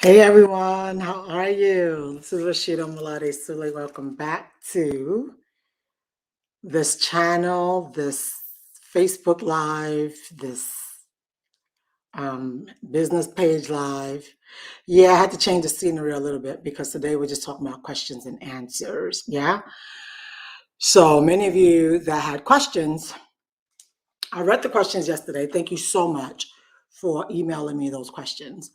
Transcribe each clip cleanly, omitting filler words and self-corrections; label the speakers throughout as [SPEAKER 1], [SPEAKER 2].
[SPEAKER 1] Hey everyone, how are you? This is Rashida Mulade Sule. Welcome back to this channel, this Facebook Live, this business page live. Yeah, I had to change the scenery a little bit because today we're just talking about questions and answers. Yeah. So many of you that had questions, I read the questions yesterday. Thank you so much for emailing me those questions.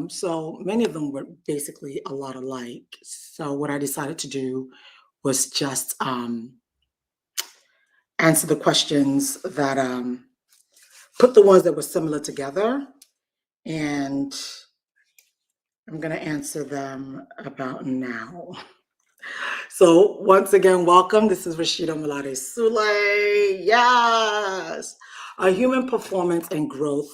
[SPEAKER 1] So many of them were basically a lot alike. So what I decided to do was just answer the questions that put the ones that were similar together, and I'm going to answer them about now. So once again, welcome. This is Rashida Mulade Sule. Yes, a human performance and growth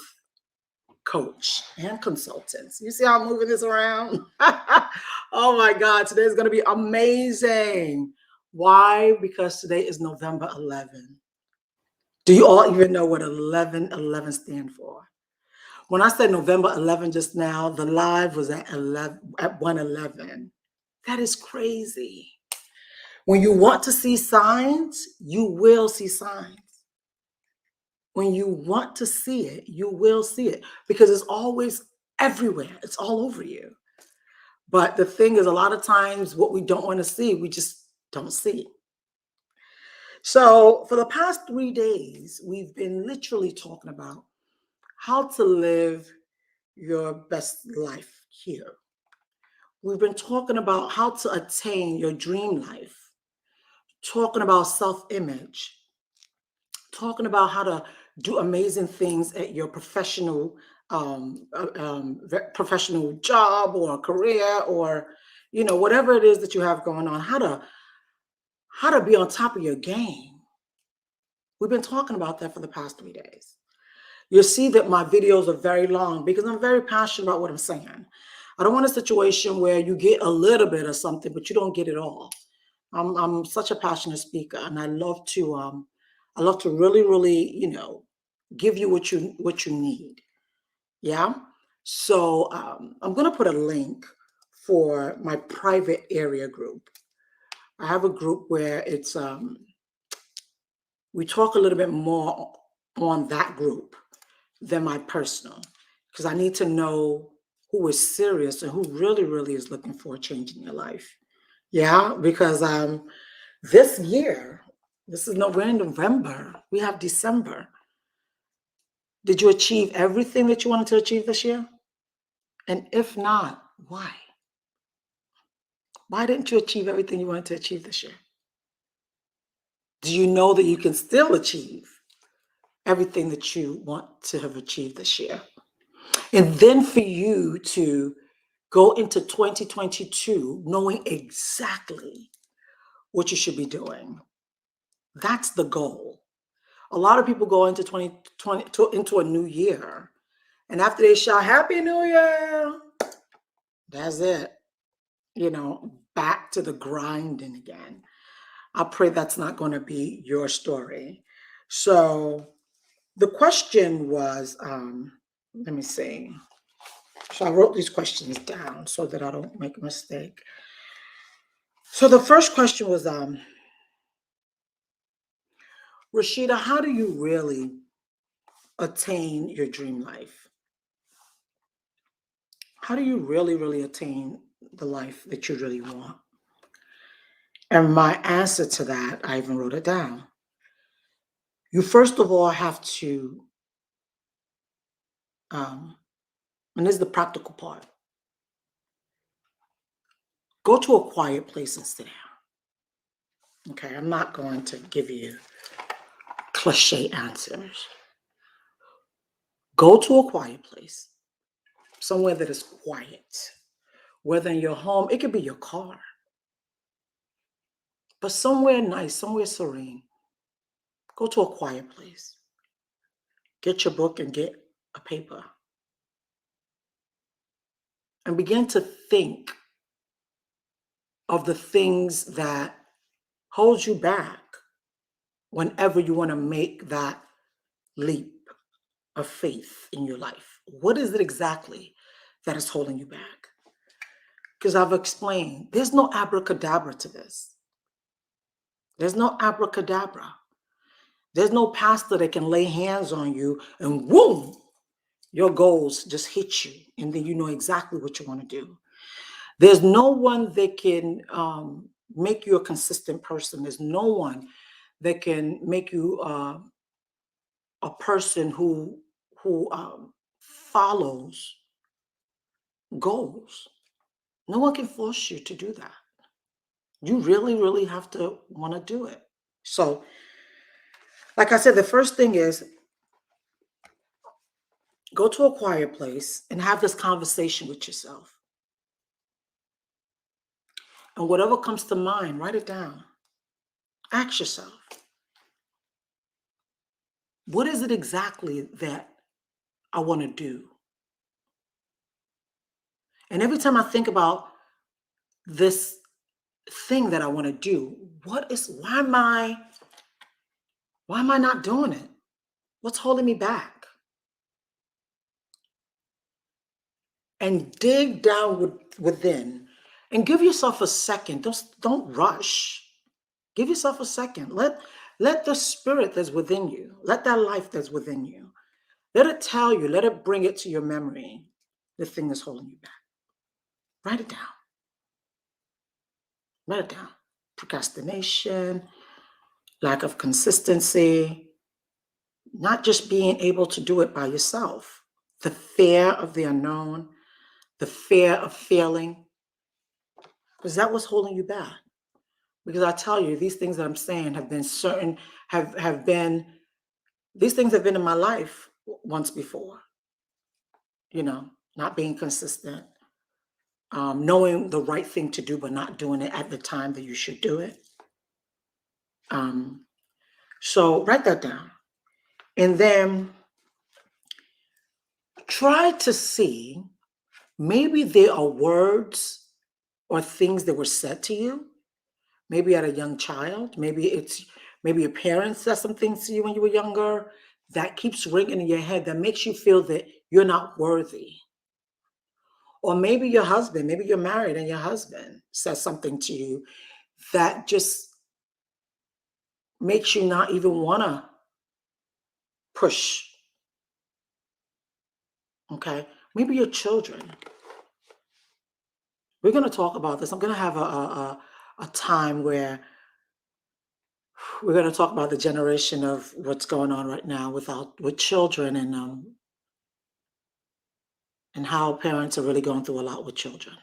[SPEAKER 1] coach and consultants. You see how I'm moving this around? Oh my God, today's going to be amazing. Why? Because today is November 11. Do you all even know what 1111 stand for? When I said November 11 just now, the live was at 111. That is crazy. When you want to see signs, you will see signs. When you want to see it, you will see it because it's always everywhere. It's all over you. But the thing is, a lot of times what we don't want to see, we just don't see. So for the past 3 days, we've been literally talking about how to live your best life here. We've been talking about how to attain your dream life, talking about self-image, talking about how to do amazing things at your professional job or career, or whatever it is that you have going on, how to be on top of your game. We've been talking about that for the past 3 days. You'll see that my videos are very long because I'm very passionate about what I'm saying. I don't want a situation where you get a little bit of something but you don't get it all. I'm such a passionate speaker, and I love to really, give you what you need. Yeah. So I'm gonna put a link for my private area group. I have a group where it's we talk a little bit more on that group than my personal, because I need to know who is serious and who really is looking for a change in your life. Yeah, because this year, we're in November, we have December. Did you achieve everything that you wanted to achieve this year? And if not, why? Why didn't you achieve everything you wanted to achieve this year? Do you know that you can still achieve everything that you want to have achieved this year? And then for you to go into 2022 knowing exactly what you should be doing. That's the goal. A lot of people go into 2020 into a new year, and after they shout Happy New Year, that's it. Back to the grinding again. I pray that's not going to be your story. So the question was, let me see. So I wrote these questions down so that I don't make a mistake. So the first question was, Rashida, how do you really attain your dream life? How do you really attain the life that you really want? And my answer to that, I even wrote it down. You first of all have to, and this is the practical part, go to a quiet place and sit down. Okay, I'm not going to give you cliche answers. Go to a quiet place, somewhere that is quiet. Whether in your home, it could be your car, but somewhere nice, somewhere serene. Go to a quiet place. Get your book and get a paper. And begin to think of the things that hold you back whenever you want to make that leap of faith in your life. What is it exactly that is holding you back. Because I've explained, there's no abracadabra to this. There's no abracadabra. There's no pastor that can lay hands on you and whoom, your goals just hit you. And then you know exactly what you want to do. There's no one that can make you a consistent person. There's no one that can make you a person who follows goals. No one can force you to do that. You really, really have to want to do it. So, like I said, the first thing is go to a quiet place and have this conversation with yourself. And whatever comes to mind, write it down. Ask yourself, what is it exactly that I want to do? And every time I think about this thing that I want to do, why am I not doing it? What's holding me back? And dig down within and give yourself a second. Don't rush. Give yourself a second. Let the spirit that's within you, let that life that's within you, let it tell you, let it bring it to your memory, the thing that's holding you back. Write it down. Write it down. Procrastination, lack of consistency, not just being able to do it by yourself, the fear of the unknown, the fear of failing, because that was holding you back. Because I tell you, these things that I'm saying have been these things have been in my life once before, not being consistent, knowing the right thing to do, but not doing it at the time that you should do it. So write that down. And then try to see, maybe there are words or things that were said to you, maybe at a young child, maybe your parents said some things to you when you were younger that keeps ringing in your head, that makes you feel that you're not worthy. Or maybe your husband, maybe you're married and your husband says something to you that just makes you not even want to push. Okay? Maybe your children. We're going to talk about this. I'm going to have a time where we're going to talk about the generation of what's going on right now with children and how parents are really going through a lot with children.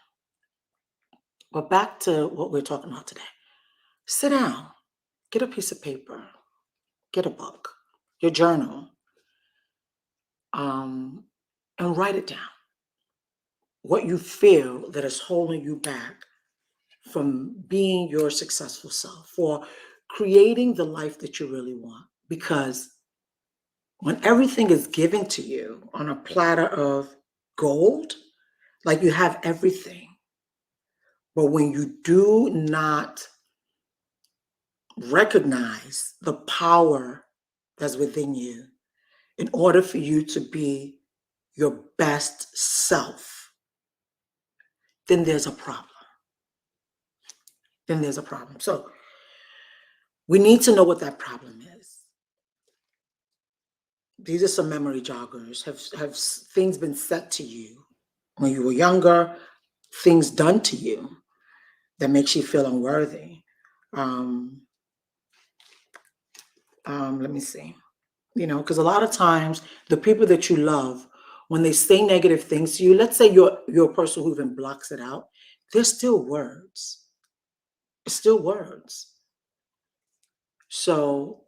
[SPEAKER 1] But back to what we're talking about today. Sit down, get a piece of paper, get a book, your journal, and write it down. What you feel that is holding you back from being your successful self, for creating the life that you really want. Because when everything is given to you on a platter of gold, like you have everything, but when you do not recognize the power that's within you in order for you to be your best self, then there's a problem. So we need to know what that problem is. These are some memory joggers. Have things been said to you when you were younger, things done to you that makes you feel unworthy? Let me see. Because a lot of times the people that you love, when they say negative things to you, let's say you're a person who even blocks it out, they're still words. It's still words. So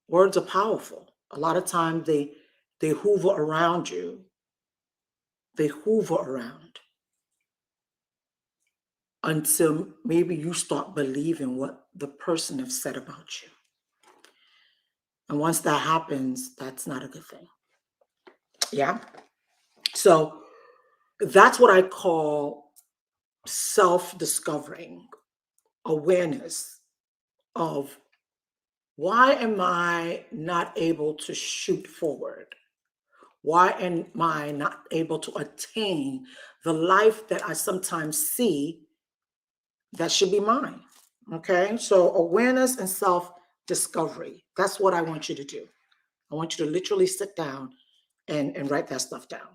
[SPEAKER 1] words are powerful. A lot of times they hoover around you. They hoover around until maybe you start believing what the person has said about you. And once that happens, that's not a good thing. Yeah. So that's what I call self-discovering, awareness of, why am I not able to shoot forward? Why am I not able to attain the life that I sometimes see that should be mine? Okay, so awareness and self-discovery. That's what I want you to do. I want you to literally sit down and write that stuff down,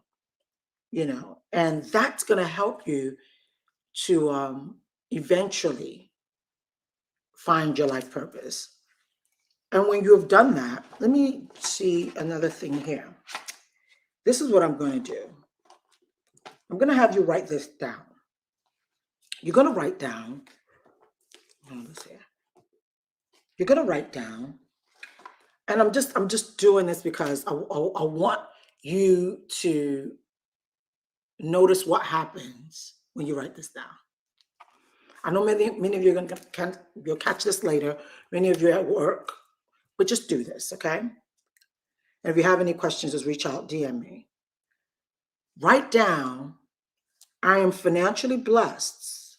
[SPEAKER 1] and that's going to help you to eventually find your life purpose. And when you have done that, let me see another thing here. This is what I'm going to do. I'm going to have you write this down. You're going to write down, you're going to write down, and I'm just doing this because I want you to notice what happens when you write this down. I know many of you you'll catch this later. Many of you at work, but just do this, okay? And if you have any questions, just reach out, DM me. Write down, I am financially blessed.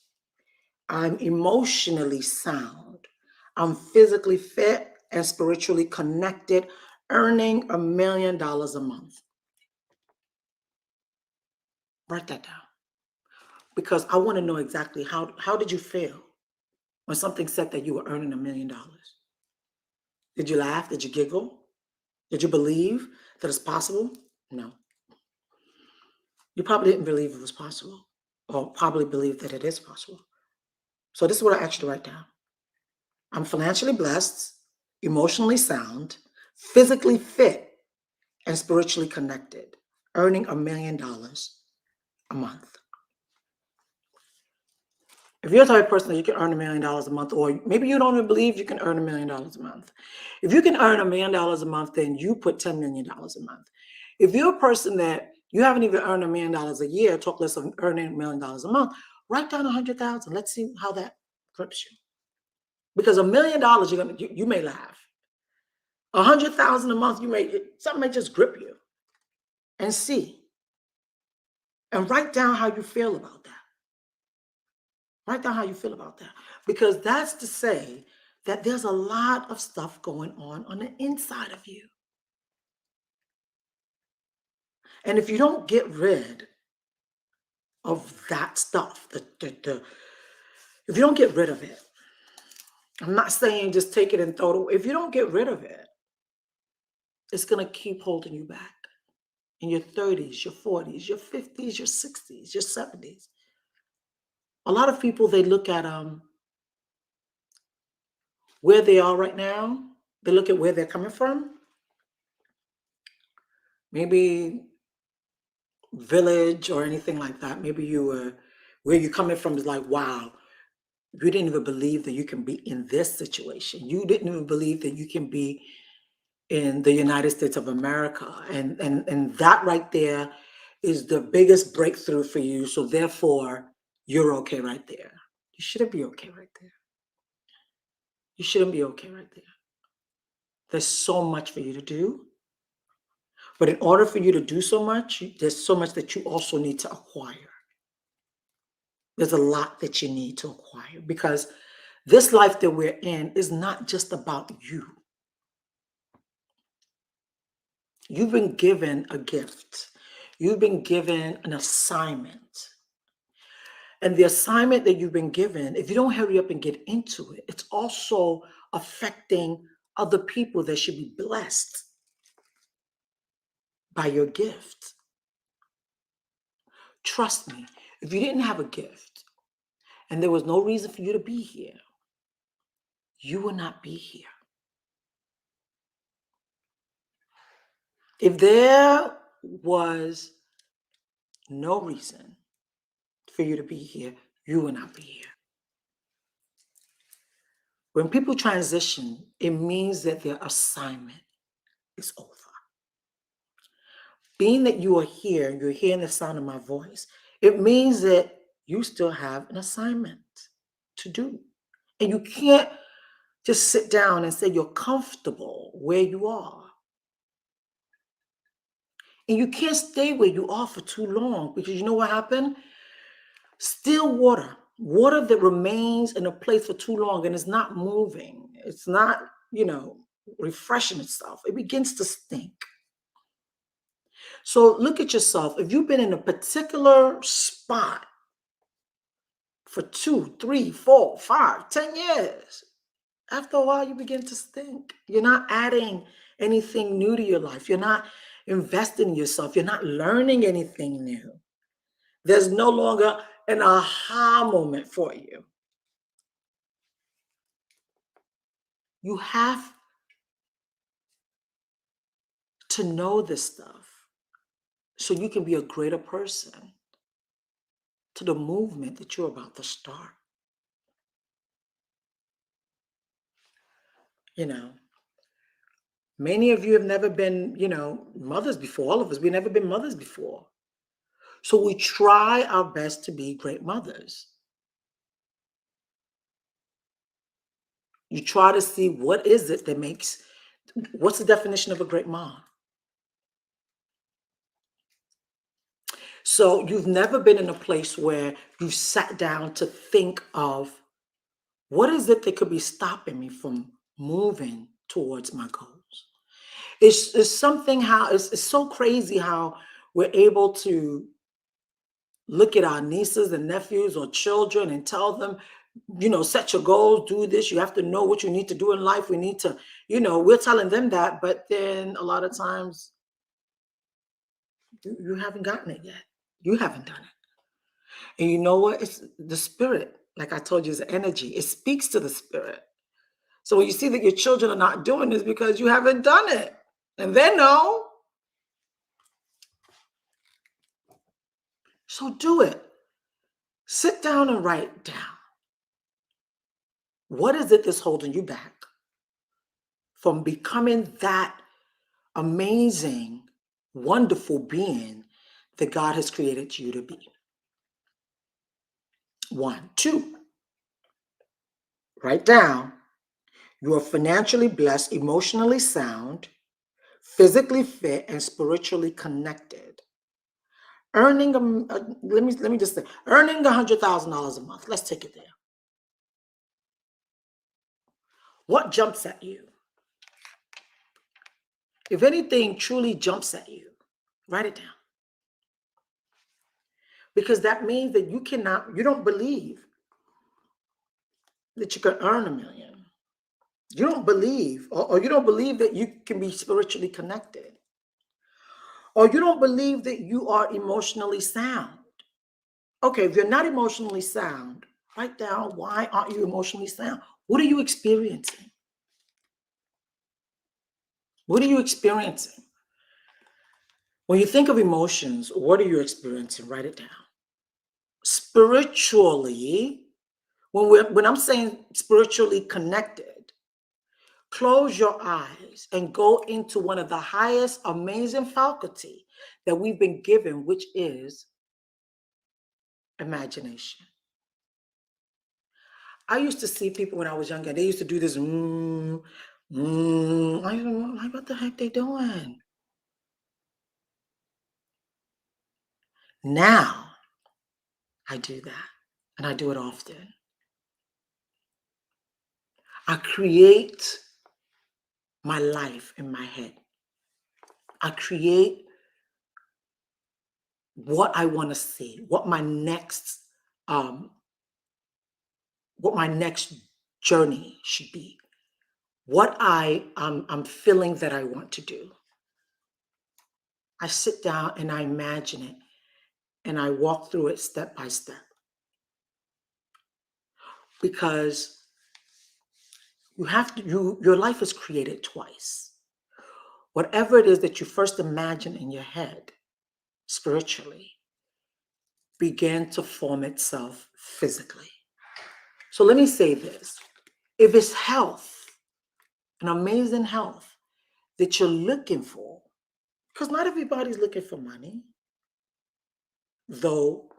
[SPEAKER 1] I'm emotionally sound. I'm physically fit and spiritually connected, earning $1 million a month. Write that down. Because I want to know exactly how did you feel when something said that you were earning $1 million? Did you laugh? Did you giggle? Did you believe that it's possible? No. You probably didn't believe it was possible, or probably believe that it is possible. So this is what I asked you to write down. I'm financially blessed, emotionally sound, physically fit, and spiritually connected, earning $1 million a month. If you're the type of person that you can earn $1 million a month, or maybe you don't even believe you can earn $1 million a month. If you can earn $1 million a month, then you put $10 million a month. If you're a person that you haven't even earned $1 million a year, talk less of earning $1 million a month, write down 100,000. Let's see how that grips you. Because $1 million, you may laugh. 100,000 a month, something may just grip you. And see. And write down how you feel about that. Write down how you feel about that. Because that's to say that there's a lot of stuff going on the inside of you. And if you don't get rid of that stuff, if you don't get rid of it, I'm not saying just take it and throw it away. If you don't get rid of it, it's going to keep holding you back in your 30s, your 40s, your 50s, your 60s, your 70s. A lot of people, they look at where they are right now. They look at where they're coming from. Maybe village or anything like that. Maybe where you're coming from is like, wow, you didn't even believe that you can be in this situation. You didn't even believe that you can be in the United States of America. And that right there is the biggest breakthrough for you. So therefore, you're okay right there. You shouldn't be okay right there. You shouldn't be okay right there. There's so much for you to do. But in order for you to do so much, there's so much that you also need to acquire. There's a lot that you need to acquire, because this life that we're in is not just about you. You've been given a gift. You've been given an assignment. And the assignment that you've been given, if you don't hurry up and get into it, it's also affecting other people that should be blessed by your gift. Trust me, if you didn't have a gift and there was no reason for you to be here, you would not be here. If there was no reason for you to be here, you would not be here. When people transition, it means that their assignment is over. Being that you are here, you're hearing the sound of my voice, it means that you still have an assignment to do. And you can't just sit down and say you're comfortable where you are. And you can't stay where you are for too long, because you know what happened? Still water that remains in a place for too long and is not moving, it's not, refreshing itself, it begins to stink. So look at yourself. If you've been in a particular spot for 2, 3, 4, 5, 10 years, after a while you begin to stink. You're not adding anything new to your life. You're not investing in yourself. You're not learning anything new. There's no longer an aha moment for you. You have to know this stuff so you can be a greater person to the movement that you're about to start. You know, many of you have never been, mothers before. All of us, we've never been mothers before. So we try our best to be great mothers. You try to see what is it that what's the definition of a great mom? So you've never been in a place where you've sat down to think of what is it that could be stopping me from moving towards my goals? It's something how it's so crazy how we're able to look at our nieces and nephews or children and tell them, set your goals, do this. You have to know what you need to do in life. We need to, we're telling them that, but then a lot of times you haven't gotten it yet. You haven't done it. And you know what? It's the spirit. Like I told you, is energy. It speaks to the spirit. So when you see that your children are not doing this because you haven't done it, and they know, so do it. Sit down and write down. What is it that's holding you back from becoming that amazing, wonderful being that God has created you to be? 1, 2, write down. You are financially blessed, emotionally sound, physically fit, and spiritually connected. Earning let me just say, earning $100,000 a month. Let's take it there. What jumps at you? If anything truly jumps at you, write it down. Because that means that you don't believe that you can earn $1 million. You don't believe, or you don't believe that you can be spiritually connected. Or you don't believe that you are emotionally sound. Okay, if you're not emotionally sound, write down, why aren't you emotionally sound? What are you experiencing? What are you experiencing? When you think of emotions, what are you experiencing? Write it down. Spiritually, when I'm saying spiritually connected, close your eyes and go into one of the highest amazing faculty that we've been given, which is imagination. I used to see people when I was younger, they used to do this, I don't know, like, what the heck they doing? Now, I do that, and I do it often. I create my life in my head. I create what I want to see, what my next journey should be, what I'm feeling that I want to do. I sit down and I imagine it, and I walk through it step by step. Because your life is created twice. Whatever it is that you first imagine in your head, spiritually, began to form itself physically. So let me say this. If it's health, an amazing health that you're looking for, because not everybody's looking for money, though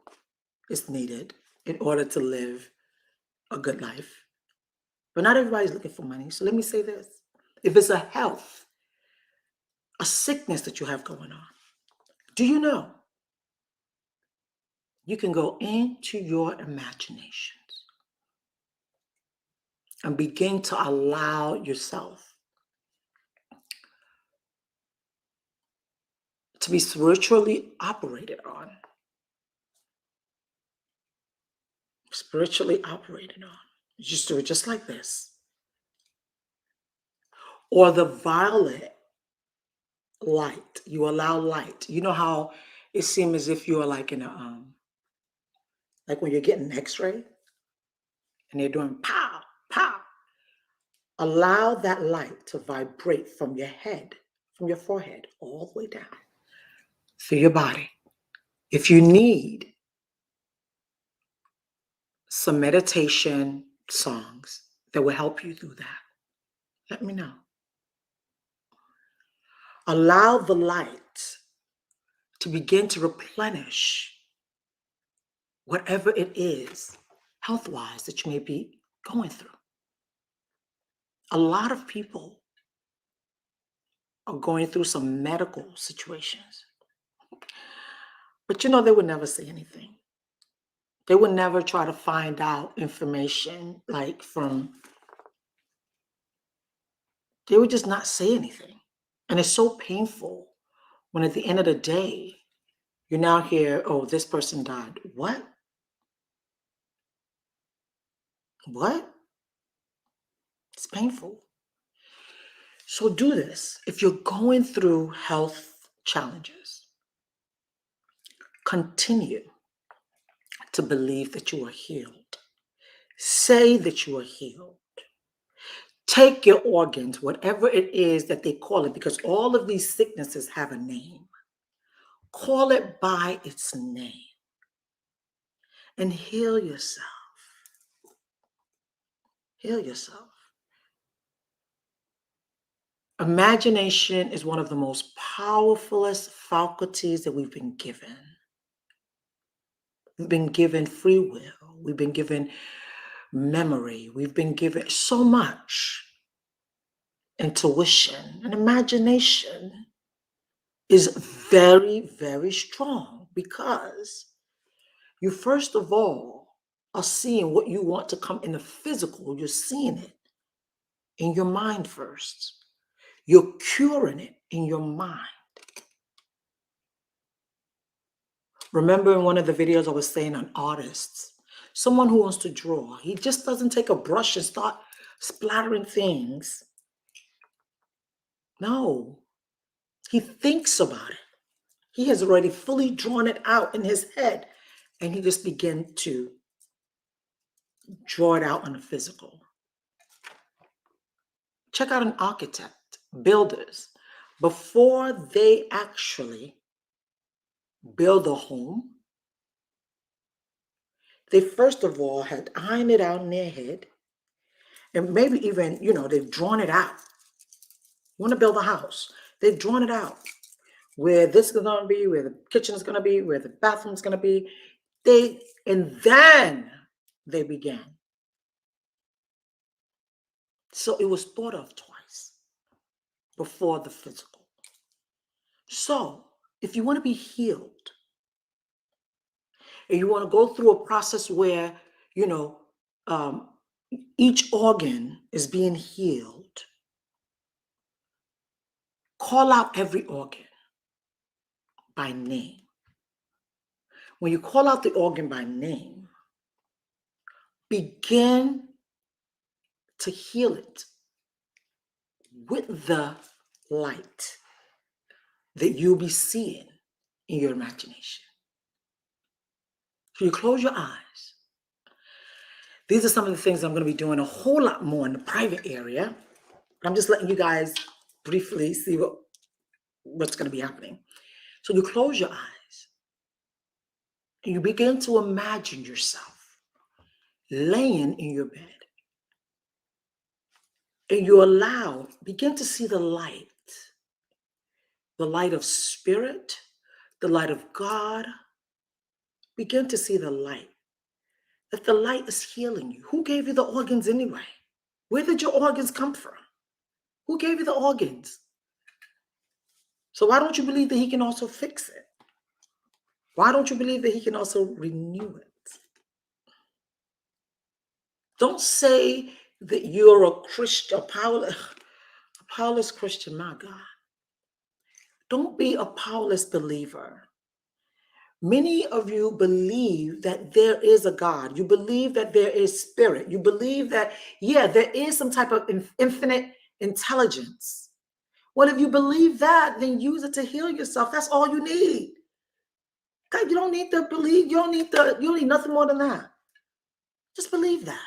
[SPEAKER 1] it's needed in order to live a good life. But not everybody's looking for money. So let me say this. If it's a health, a sickness that you have going on, do you know you can go into your imaginations and begin to allow yourself to be spiritually operated on. Spiritually operated on. You just do it just like this. Or the violet light. You allow light. You know how it seems as if you are like in a like when you're getting an x-ray and they're doing pow, pow. Allow that light to vibrate from your head, from your forehead, all the way down through your body. If you need some meditation songs that will help you through that, let me know. Allow the light to begin to replenish whatever it is, health-wise, that you may be going through. A lot of people are going through some medical situations, but they would never say anything. They would never try to find out information they would just not say anything. And it's so painful when at the end of the day, you now hear, oh, this person died. What? What? It's painful. So do this. If you're going through health challenges, continue to believe that you are healed. Say that you are healed. Take your organs, whatever it is that they call it, because all of these sicknesses have a name. Call it by its name and heal yourself. Heal yourself. Imagination is one of the most powerfulest faculties that we've been given. We've been given free will. We've been given memory. We've been given so much. Intuition and imagination is very, very strong because you, first of all, are seeing what you want to come in the physical. You're seeing it in your mind first. You're curing it in your mind. Remember in one of the videos I was saying on artists, someone who wants to draw, he just doesn't take a brush and start splattering things. No, he thinks about it. He has already fully drawn it out in his head, and he just began to draw it out on the physical. Check out an architect, builders. Before they actually build a home, they first of all had ironed it out in their head, and maybe even, they've drawn it out. You want to build a house, they've drawn it out. Where this is going to be, where the kitchen is going to be, where the bathroom is going to be. And then they began. So it was thought of twice before the physical. So if you want to be healed, and you want to go through a process where, each organ is being healed, call out every organ by name. When you call out the organ by name, begin to heal it with the light that you'll be seeing in your imagination. So you close your eyes. These are some of the things I'm going to be doing a whole lot more in the private area. I'm just letting you guys briefly see what's going to be happening. So you close your eyes and you begin to imagine yourself laying in your bed. And you begin to see the light of spirit, the light of God. Begin to see the light, that the light is healing you. Who gave you the organs anyway? Where did your organs come from? Who gave you the organs? So why don't you believe that he can also fix it? Why don't you believe that he can also renew it? Don't say that you're a Christian, a powerless Christian, my God. Don't be a powerless believer. Many of you believe that there is a God. You believe that there is spirit. You believe that, yeah, there is some type of infinite intelligence. Well, if you believe that, then use it to heal yourself. That's all you need. God, you don't need to believe. You don't need nothing more than that. Just believe that.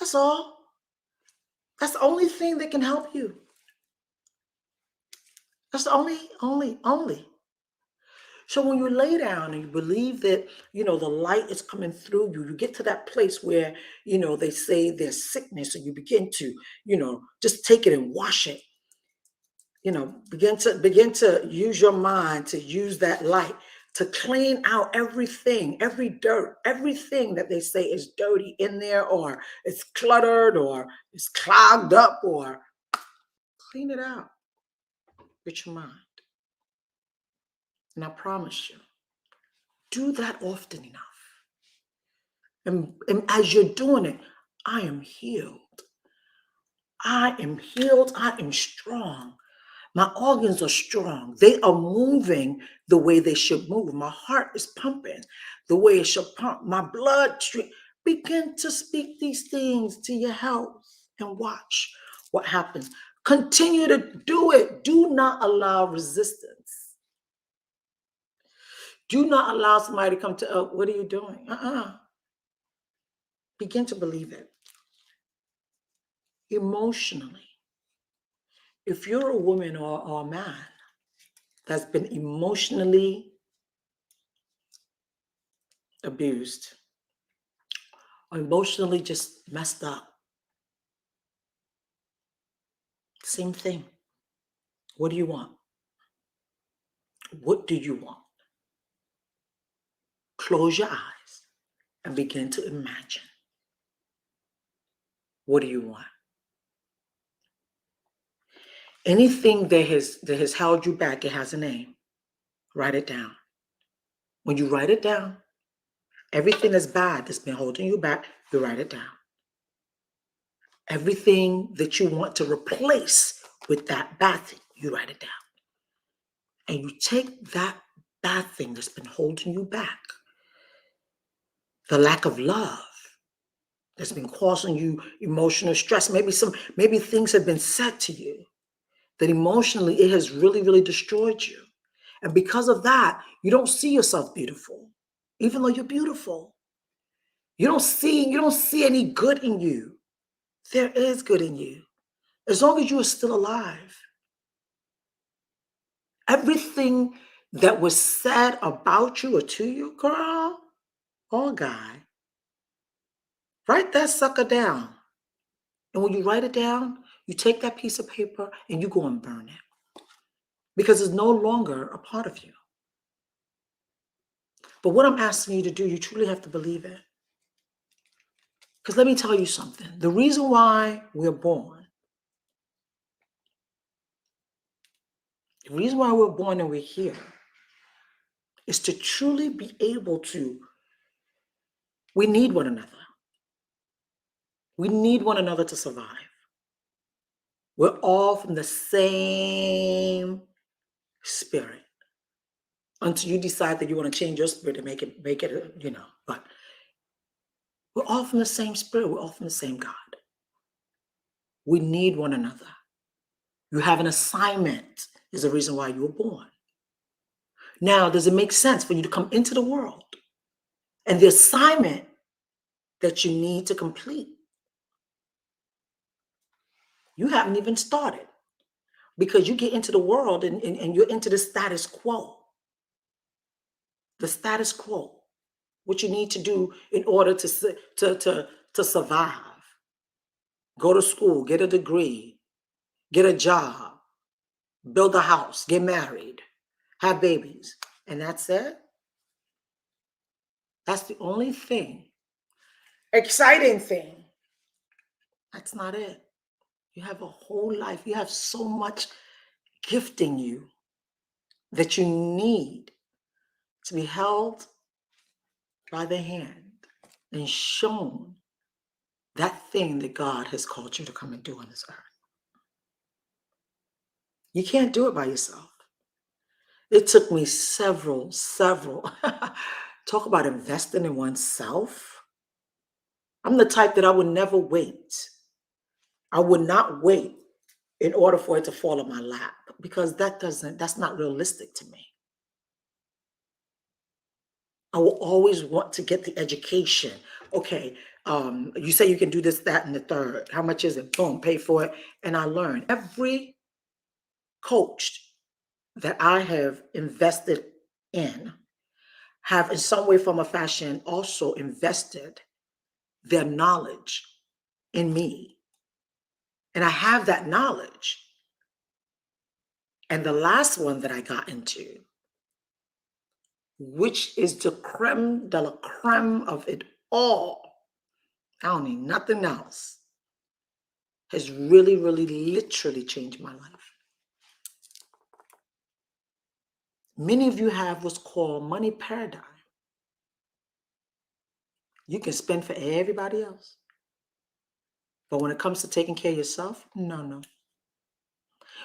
[SPEAKER 1] That's all. That's the only thing that can help you. That's the only. So when you lay down and you believe that, the light is coming through you, you get to that place where, they say there's sickness, and you begin to, just take it and wash it. Begin to use your mind to use that light to clean out everything, every dirt, everything that they say is dirty in there, or it's cluttered, or it's clogged up, or clean it out with your mind. And I promise you, do that often enough. And as you're doing it, I am healed. I am healed. I am strong. My organs are strong. They are moving the way they should move. My heart is pumping the way it should pump. My blood stream. Begin to speak these things to your health and watch what happens. Continue to do it. Do not allow resistance. Do not allow somebody to come to, oh, what are you doing? Begin to believe it. Emotionally. If you're a woman or a man that's been emotionally abused or emotionally just messed up, same thing. What do you want? What do you want? Close your eyes and begin to imagine. What do you want? Anything that has held you back, it has a name. Write it down. When you write it down, everything that's bad that's been holding you back, you write it down. Everything that you want to replace with that bad thing, you write it down. And you take that bad thing that's been holding you back, the lack of love that's been causing you emotional stress. Maybe things have been said to you that emotionally it has really, really destroyed you. And because of that, you don't see yourself beautiful, even though you're beautiful. You don't see any good in you. There is good in you. As long as you are still alive. Everything that was said about you or to you, girl or guy, write that sucker down. And when you write it down, you take that piece of paper and you go and burn it. Because it's no longer a part of you. But what I'm asking you to do, you truly have to believe it. Because let me tell you something. The reason why we're born, and we're here, is to truly be able to, we need one another. We need one another to survive. We're all from the same spirit. Until you decide that you want to change your spirit and make it, but we're all from the same spirit. We're all from the same God. We need one another. You have an assignment is the reason why you were born. Now, does it make sense for you to come into the world and the assignment that you need to complete? You haven't even started because you get into the world and you're into the status quo. The status quo. What you need to do in order to survive. Go to school, get a degree, get a job, build a house, get married, have babies, and that's it. That's the only thing. Exciting thing. That's not it. You have a whole life. You have so much gift in you that you need to be held by the hand and shown that thing that God has called you to come and do on this earth. You can't do it by yourself. It took me several, talk about investing in oneself. I'm the type that I would never wait. I would not wait in order for it to fall in my lap because that's not realistic to me. I will always want to get the education. Okay, you say you can do this, that, and the third. How much is it? Boom, pay for it. And I learn. Every coach that I have invested in have in some way, form, or fashion also invested their knowledge in me. And I have that knowledge. And the last one that I got into, which is the creme de la creme of it all, I don't need nothing else, has really, really, literally changed my life. Many of you have what's called money paradigm. You can spend for everybody else. But when it comes to taking care of yourself, no.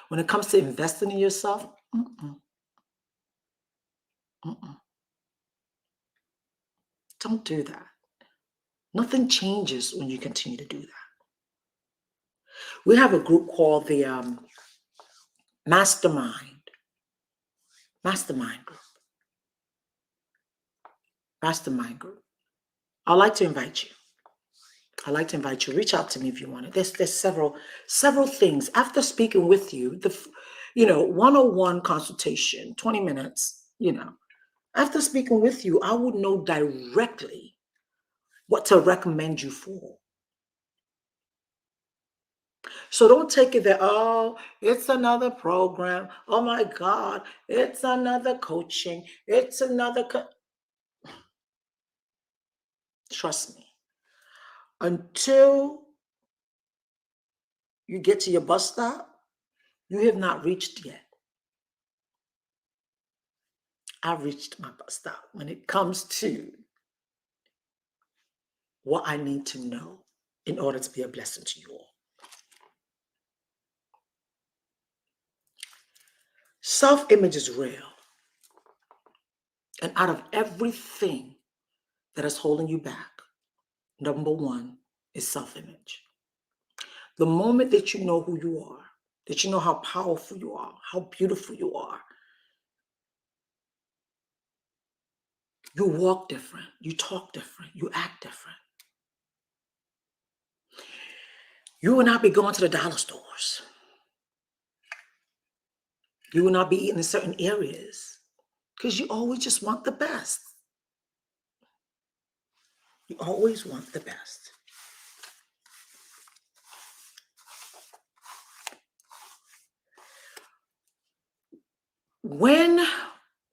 [SPEAKER 1] When it comes to investing in yourself, don't do that. Nothing changes when you continue to do that. We have a group called the Mastermind Group. Mastermind Group. I'd like to invite you. Reach out to me if you want it. There's several things. After speaking with you, the 101 consultation, 20 minutes, after speaking with you, I would know directly what to recommend you for. So don't take it that, oh, it's another program. Oh my God, it's another coaching. It's another. Trust me. Until you get to your bus stop, you have not reached yet. I've reached my bus stop when it comes to what I need to know in order to be a blessing to you all. Self-image is real. And out of everything that is holding you back, number one is self-image. The moment that you know who you are, that you know how powerful you are, how beautiful you are, you walk different, you talk different, you act different. You will not be going to the dollar stores. You will not be eating in certain areas because you always just want the best. You always want the best. When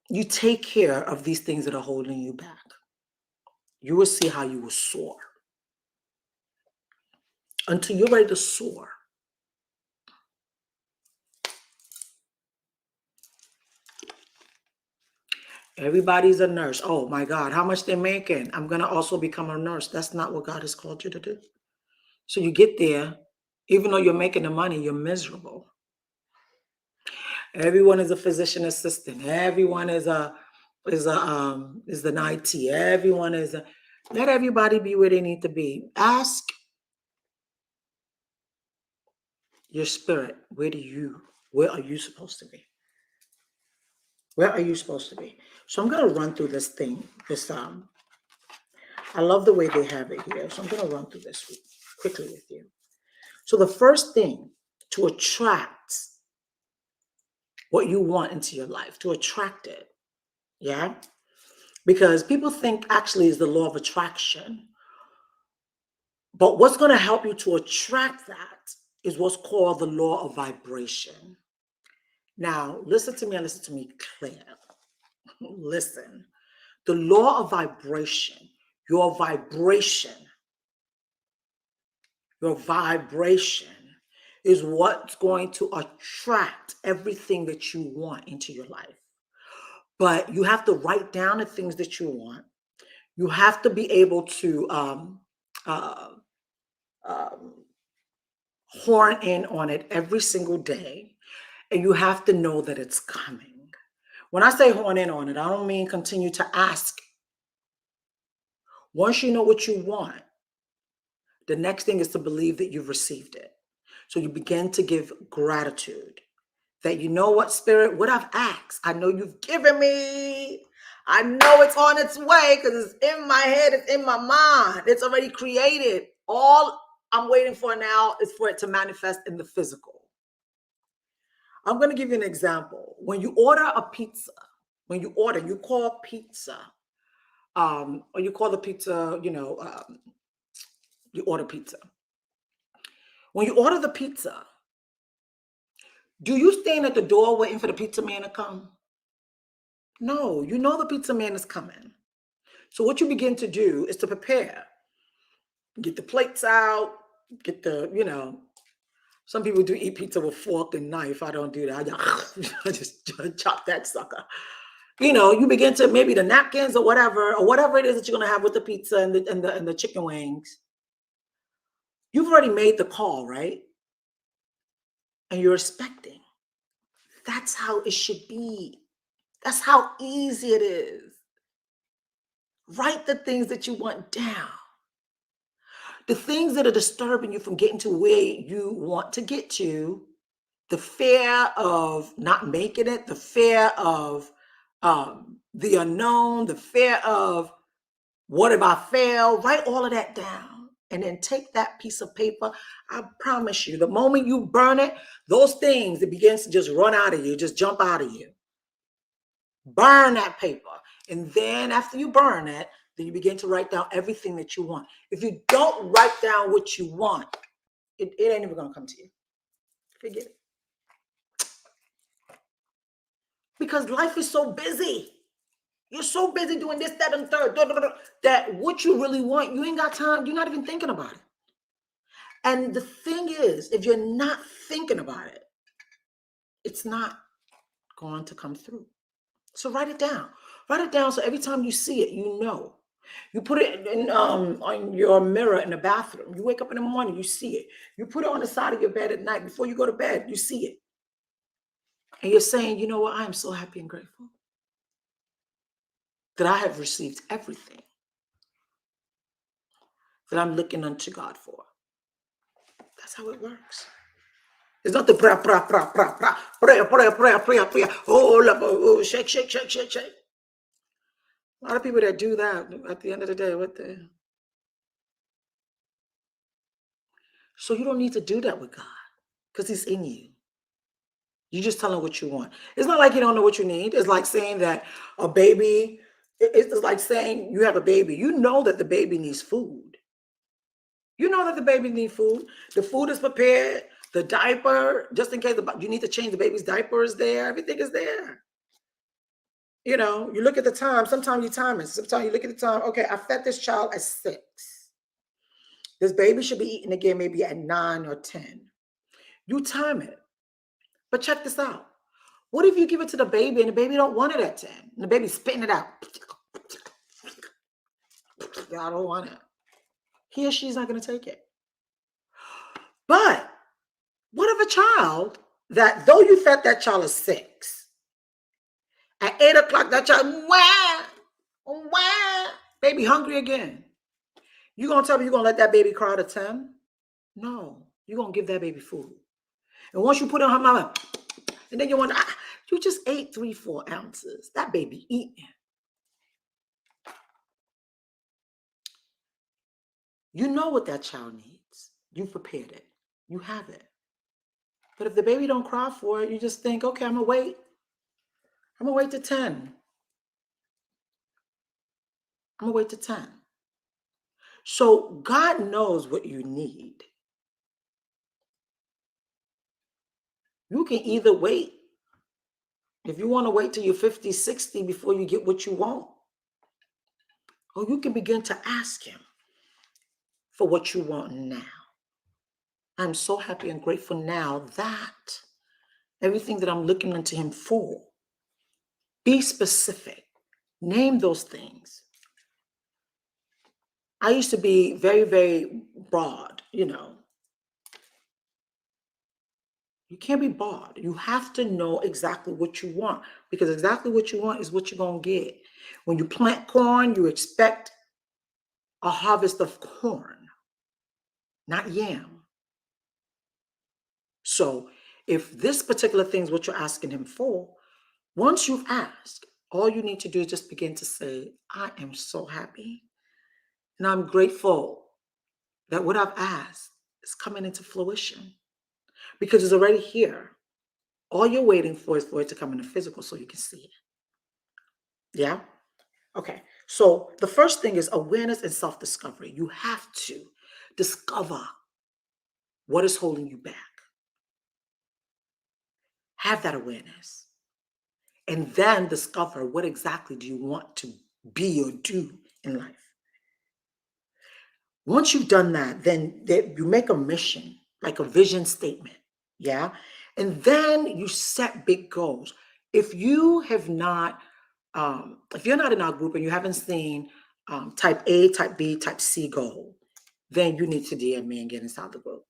[SPEAKER 1] you take care of these things that are holding you back, you will see how you will soar. Until you're ready to soar, everybody's a nurse. Oh my God, how much they're making? I'm going to also become a nurse. That's not what God has called you to do. So you get there, even though you're making the money, you're miserable. Everyone is a physician assistant. Everyone is an IT. Everyone is a, let everybody be where they need to be. Ask your spirit, where are you supposed to be? Where are you supposed to be? So I'm going to run through this thing. I love the way they have it here. So I'm going to run through this quickly with you. So the first thing to attract what you want into your life, to attract it, yeah? Because people think actually is the law of attraction. But what's going to help you to attract that is what's called the law of vibration. Now, listen to me and listen to me clear. Listen. The law of vibration, your vibration is what's going to attract everything that you want into your life. But you have to write down the things that you want. You have to be able to horn in on it every single day. And you have to know that it's coming. When I say hone in on it, I don't mean continue to ask. Once you know what you want, the next thing is to believe that you've received it. So you begin to give gratitude that, you know what, Spirit, what I've asked, I know you've given me. I know it's on its way because it's in my head, it's in my mind, it's already created. All I'm waiting for now is for it to manifest in the physical. I'm going to give you an example. When you order a pizza, you call pizza, or you call the pizza, you order pizza. When you order the pizza, do you stand at the door waiting for the pizza man to come? No, you know the pizza man is coming. So what you begin to do is to prepare. Get the plates out, get some people do eat pizza with fork and knife. I don't do that. I just chop that sucker. You begin to, maybe the napkins or whatever it is that you're going to have with the pizza and the chicken wings. You've already made the call, right? And you're expecting. That's how it should be. That's how easy it is. Write the things that you want down. The things that are disturbing you from getting to where you want to get to, the fear of not making it, the fear of the unknown, the fear of what if I fail? Write all of that down and then take that piece of paper. I promise you, the moment you burn it, those things, it begins to just run out of you, just jump out of you. Burn that paper. And then after you burn it, then you begin to write down everything that you want. If you don't write down what you want, it ain't even going to come to you. Forget it. Because life is so busy. You're so busy doing this, that, and third, that what you really want, you ain't got time. You're not even thinking about it. And the thing is, if you're not thinking about it, it's not going to come through. So write it down. Write it down so every time you see it, you know. You put it in on your mirror in the bathroom. You wake up in the morning, you see it. You put it on the side of your bed at night before you go to bed, you see it. And you're saying, you know what? I am so happy and grateful that I have received everything that I'm looking unto God for. That's how it works. It's not the prayer. Oh, shake. A lot of people that do that at the end of the day, So you don't need to do that with God because he's in you. You just tell him what you want. It's not like you don't know what you need. It's like saying that a baby, it's like saying you have a baby. You know that the baby needs food. You know that the baby needs food. The food is prepared. The diaper, just in case you need to change the baby's diaper, is there. Everything is there. You look at the time. Sometimes you time it. Sometimes you look at the time. Okay, I fed this child at 6. This baby should be eating again maybe at 9 or 10. You time it. But check this out. What if you give it to the baby and the baby don't want it at 10? And the baby's spitting it out. I don't want it. He or she's not going to take it. But what if a child that, though you fed that child at 6, at 8 o'clock, that child, baby hungry again. You going to tell me you're going to let that baby cry to 10? No. You're going to give that baby food. And once you put it on her mouth, and then you wonder, you just ate 3-4 ounces. That baby eating. You know what that child needs. You've prepared it. You have it. But if the baby don't cry for it, you just think, okay, I'm going to wait. I'm going to wait to 10. I'm going to wait to 10. So God knows what you need. You can either wait. If you want to wait till you're 50, 60 before you get what you want, or you can begin to ask him for what you want now. I'm so happy and grateful now that everything that I'm looking unto him for, be specific. Name those things. I used to be very, very broad, You can't be bought. You have to know exactly what you want, because exactly what you want is what you're going to get. When you plant corn, you expect a harvest of corn, not yam. So if this particular thing is what you're asking him for, once you've asked, all you need to do is just begin to say, I am so happy. And I'm grateful that what I've asked is coming into fruition, because it's already here. All you're waiting for is for it to come in the physical so you can see it. Yeah? Okay. So the first thing is awareness and self-discovery. You have to discover what is holding you back. Have that awareness. And then discover what exactly do you want to be or do in life. Once you've done that, then you make a mission, like a vision statement. Yeah. And then you set big goals. If you have not, if you're not in our group and you haven't seen type A, type B, type C goal, then you need to DM me and get inside the group,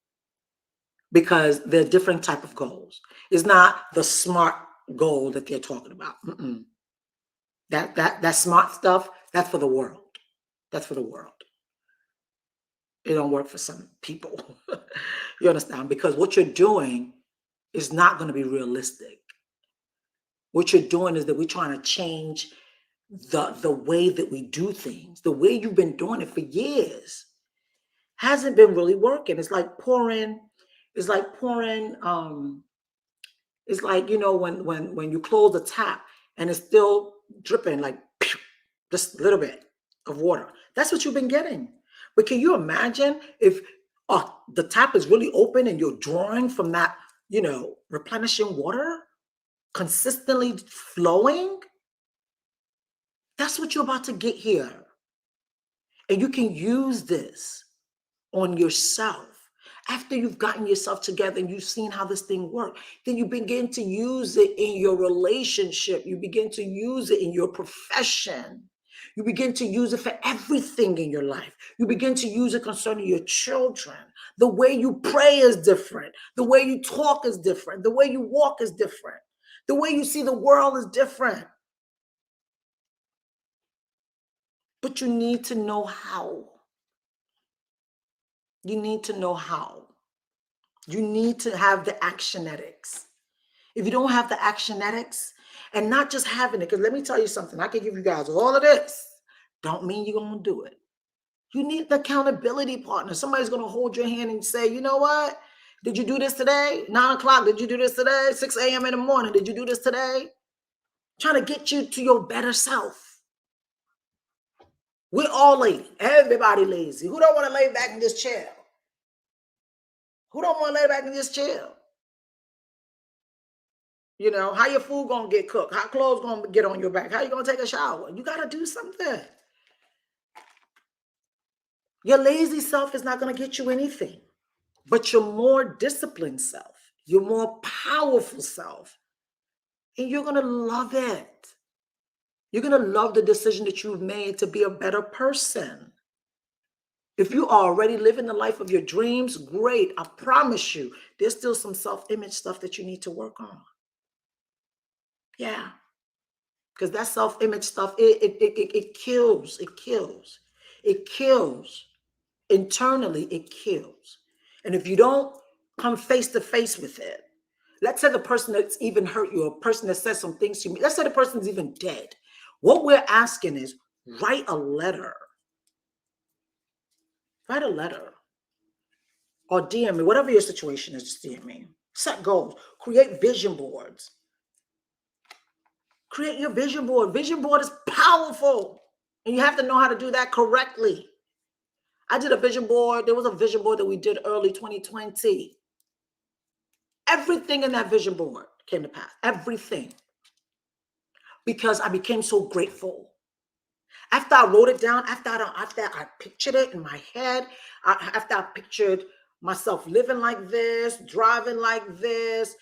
[SPEAKER 1] because they're different type of goals. It's not the SMART goal that they're talking about. That SMART stuff, that's for the world. That's for the world. It don't work for some people. You understand? Because what you're doing is not going to be realistic. What you're doing is that we're trying to change the way that we do things. The way you've been doing it for years hasn't been really working. It's like pouring, it's like pouring, it's like, when you close the tap and it's still dripping, like pew, just a little bit of water. That's what you've been getting. But can you imagine if the tap is really open and you're drawing from that, replenishing water, consistently flowing? That's what you're about to get here. And you can use this on yourself. After you've gotten yourself together and you've seen how this thing works, then you begin to use it in your relationship. You begin to use it in your profession. You begin to use it for everything in your life. You begin to use it concerning your children. The way you pray is different. The way you talk is different. The way you walk is different. The way you see the world is different. But you need to know how. You need to know how. You need to have the actionetics. If you don't have the actionetics, and not just having it, because let me tell you something, I can give you guys all of this. Don't mean you're going to do it. You need the accountability partner. Somebody's going to hold your hand and say, you know what? Did you do this today? 9 o'clock, did you do this today? 6 a.m. in the morning, did you do this today? Trying to get you to your better self. We're all lazy. Everybody lazy. Who don't want to lay back and just chill? Who don't want to lay back and just chill? How your food gonna get cooked? How clothes gonna get on your back? How you gonna take a shower? You gotta do something. Your lazy self is not gonna get you anything, but your more disciplined self, your more powerful self, and you're gonna love it. You're gonna love the decision that you've made to be a better person. If you are already living the life of your dreams, great. I promise you, there's still some self-image stuff that you need to work on. Yeah. Because that self-image stuff, it kills. It kills. It kills. Internally, it kills. And if you don't come face to face with it, let's say the person that's even hurt you, a person that says some things to me, let's say the person's even dead. What we're asking is write a letter. Write a letter. Or DM me, whatever your situation is, just DM me. Set goals. Create vision boards. Create your vision board. Vision board is powerful. And you have to know how to do that correctly. I did a vision board. There was a vision board that we did early 2020. Everything in that vision board came to pass. Everything. Because I became so grateful. After I wrote it down, after I pictured it in my head, after I pictured myself living like this, driving like this,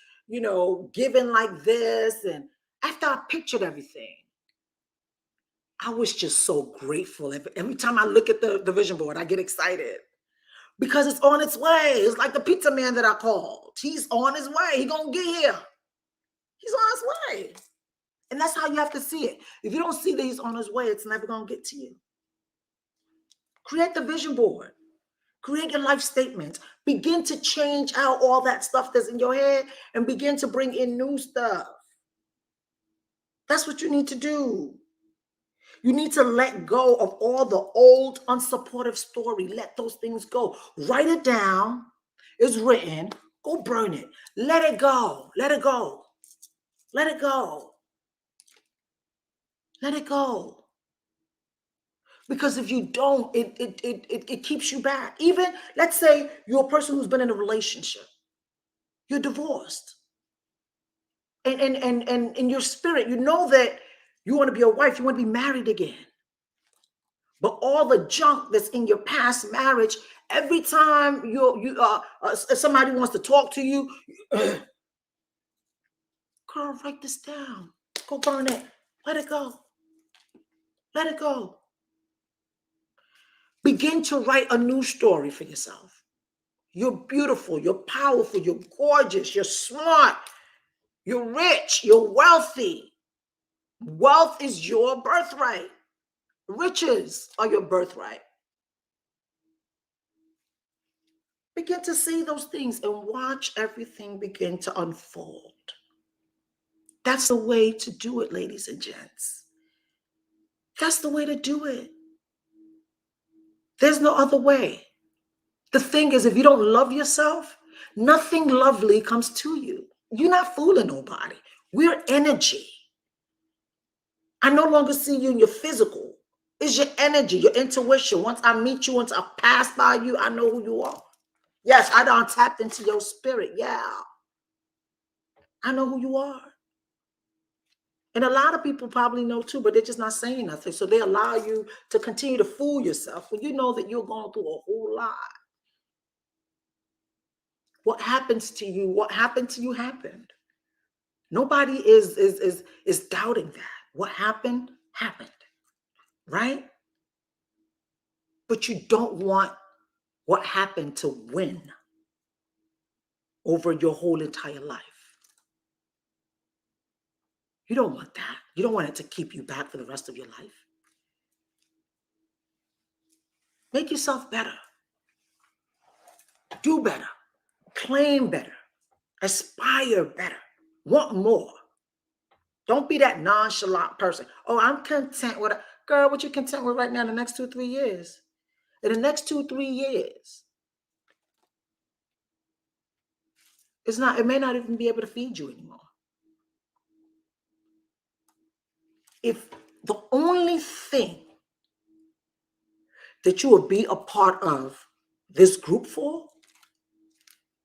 [SPEAKER 1] giving like this, and after I pictured everything, I was just so grateful. Every time I look at the vision board, I get excited because it's on its way. It's like the pizza man that I called. He's on his way. He's going to get here. He's on his way. And that's how you have to see it. If you don't see that he's on his way, it's never going to get to you. Create the vision board. Create your life statements. Begin to change out all that stuff that's in your head and begin to bring in new stuff. That's what you need to do. You need to let go of all the old unsupportive story. Let those things go. Write it down. It's written. Go burn it. Let it go. Let it go. Let it go. Let it go. Because if you don't, it keeps you back. Even, let's say you're a person who's been in a relationship. You're divorced. And in your spirit, you know that you want to be a wife. You want to be married again. But all the junk that's in your past marriage, every time somebody wants to talk to you, girl, write this down. Go burn it. Let it go. Let it go. Begin to write a new story for yourself. You're beautiful. You're powerful. You're gorgeous. You're smart. You're rich. You're wealthy. Wealth is your birthright. Riches are your birthright. Begin to see those things and watch everything begin to unfold. That's the way to do it, ladies and gents. That's the way to do it. There's no other way. The thing is, if you don't love yourself, nothing lovely comes to you. You're not fooling nobody. We're energy. I no longer see you in your physical. It's your energy, your intuition. Once I meet you, once I pass by you, I know who you are. Yes, I done tapped into your spirit. Yeah. I know who you are. And a lot of people probably know too, but they're just not saying nothing. So they allow you to continue to fool yourself when you know that you're going through a whole lot. What happens to you, what happened to you happened. Nobody is doubting that. What happened, happened. Right? But you don't want what happened to win over your whole entire life. You don't want that. You don't want it to keep you back for the rest of your life. Make yourself better. Do better. Claim better. Aspire better. Want more. Don't be that nonchalant person. Oh, I'm content with it. Girl, what you content with right now in the next 2-3 years? In the next 2-3 years, it may not even be able to feed you anymore. If the only thing that you will be a part of this group for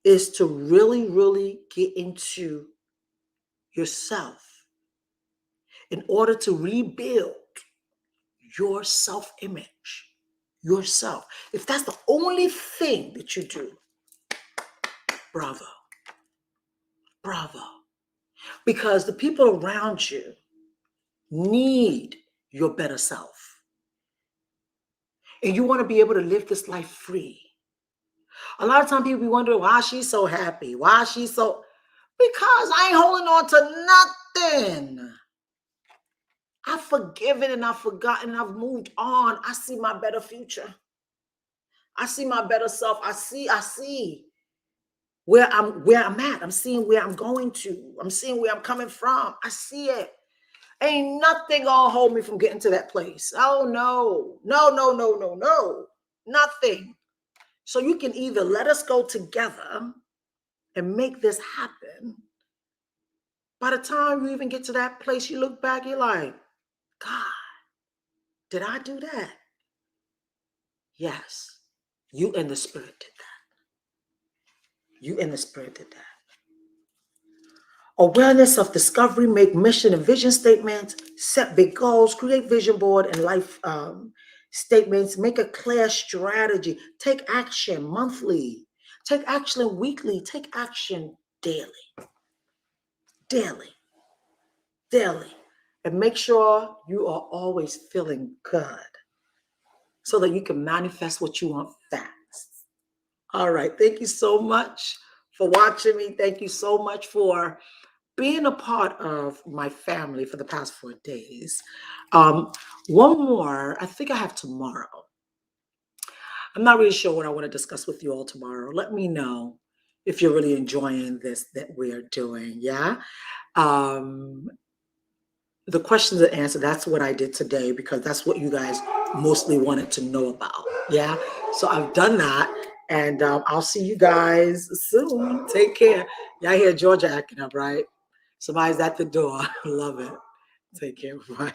[SPEAKER 1] is to really, really get into yourself in order to rebuild your self-image, yourself. If that's the only thing that you do, bravo. Bravo. Because the people around you need your better self. And you want to be able to live this life free. A lot of times people be wondering why she's so happy. Why she's so... Because I ain't holding on to nothing. I've forgiven and I've forgotten and I've moved on. I see my better future. I see my better self. I see where I'm at. I'm seeing where I'm going to. I'm seeing where I'm coming from. I see it. Ain't nothing gonna hold me from getting to that place. Oh no. No. Nothing. So you can either let us go together and make this happen. By the time you even get to that place, you look back, you're like, God, did I do that? Yes, you and the Spirit did that. You and the Spirit did that. Awareness of discovery, make mission and vision statements, set big goals, create vision board and life statements, make a clear strategy, take action monthly, take action weekly, take action daily. And make sure you are always feeling good so that you can manifest what you want fast. All right. Thank you so much for watching me. Thank you so much for being a part of my family for the past 4 days. Um, one more, I think I have tomorrow. I'm not really sure what I want to discuss with you all tomorrow. Let me know if you're really enjoying this that we're doing. Yeah. Um, the questions and answer, that's what I did today because that's what you guys mostly wanted to know about. Yeah. So I've done that. And I'll see you guys soon. Take care. Y'all hear Georgia acting up, right? Somebody's at the door. Love it. Take care. Bye.